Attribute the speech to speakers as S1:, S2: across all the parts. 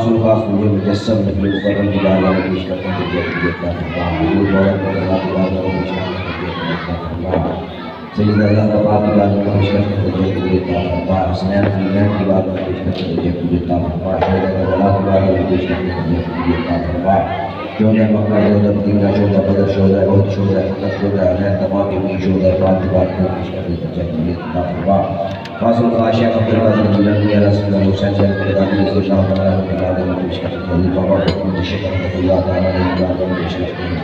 S1: خاص الخاص مجھے مجسم نبی مکرم کی بارگاہ میں پیش کرتے ہیں کہ جے کا فرما حضور دولت کو اللہ کی بارگاہ میں پیش کرتے ہیں کہ جے کا فرما سید اللہ تعالیٰ کی بارگاہ میں پیش کرتے ہیں کہ جے کا فرما حسنین فیمین کی بارگاہ میں پیش کرتے ہیں کہ جے کا فرما شہید اللہ کی بارگاہ میں پیش کرتے ہیں کہ جے کا فرما شہداء مکہ شہداء مدینہ شہداء بدر شہداء احد شہداء فتح شہداء حنین تمام کے بھی شہداء پاک کی بارگاہ میں پیش کرتے ہیں کہ جے کا فرما خاص الخاص شیخ عبدالقادر جیلانی علیہ السلام حسین شیخ عبدالقادر رضی اللہ تعالیٰ عنہ کی بارگاہ میں پیش کرتے ہیں حضور بابا فتح شیخ رحمۃ اللہ تعالیٰ عنہ کی بارگاہ میں پیش کرتے ہیں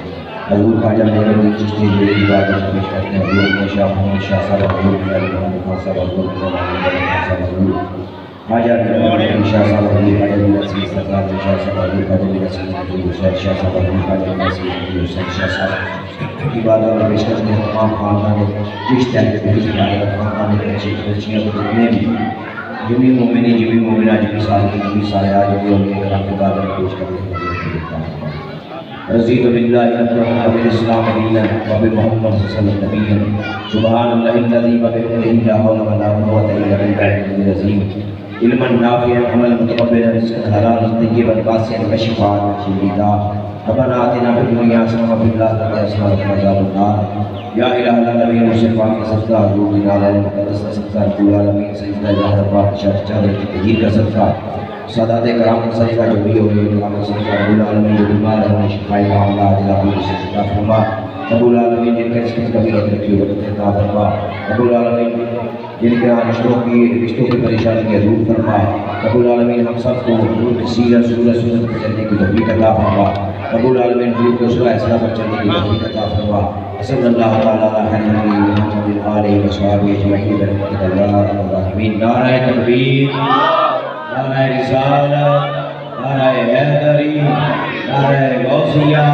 S1: حضور خواجہ میرالدین چشتی کی بارگاہ میں پیش کرتے ہیں حضور میں شاہ محمد شاہ صاحب حضور میں محمد خان صاحب حضور میں محمد خان صاحب حضور خواجہ میرالدین شاہ صاحب حضور خواجہ میرالدین سرکار شاہ صاحب حضور خواجہ میرالدین حسین شاہ صاحب حضور خواجہ میرالدین حسین شاہ صاحب کی بارگاہ میں پیش کرتے ہیں تمام خاندان چشتی کی بارگاہ میں خاندان کے بچیاں جتنے بھی مومنین جمی مومنہ جمی صالحین جمی صالحات جمی اولیاء کرام کی بارگاہ میں پیش کرتے ہیں رضیت باللہ ربا وبالاسلام دینا وبمحمد صلی اللہ علیہ وسلم سبحان اللہ الذی وبحمدہ لا حول ولا قوة الا باللہ العلی العظیم علما نافعا عملا متقبلا رزقا حلالا طیبا واسعا وشفاء من كل داء ربنا آتنا فی الدنیا حسنة وفی الآخرة حسنة وقنا عذاب النار یا الہ العالمین مرسل پاک کا صدقہ حضور بن علیہ مقدس کا صدقہ رب العالمین سیدنا جہاں پاک شاہ چادر کی تحجیر کا صدقہ سادات کرام کا صدقہ جو بھی ہوئے کرام کا صدقہ رب العالمین جو بیمار ہے انہیں شفائی کا عملہ عاجلہ پوری سے صدقہ فرما رب العالمین جن کے رزق کبھی رکھی ہو رکھتے عطا فرما رب العالمین جن کے رشتوں کی پریشانی کے دور فرما رب العالمین ہم سب کو حضور کی سیرت سنت پر چلنے کی توفیق عطا فرما رب العالمین حضور کے اسوہ اصلاح پر چلنے کی توفیق عطا فرما صلی اللہ تعالیٰ علیہ محمد آلہ وصحبہ اجمعین برحمتک یا ارحم الراحمین نعرہ تکبیر نعرہ رسالت نعرہ حیدری نعرہ غوثیہ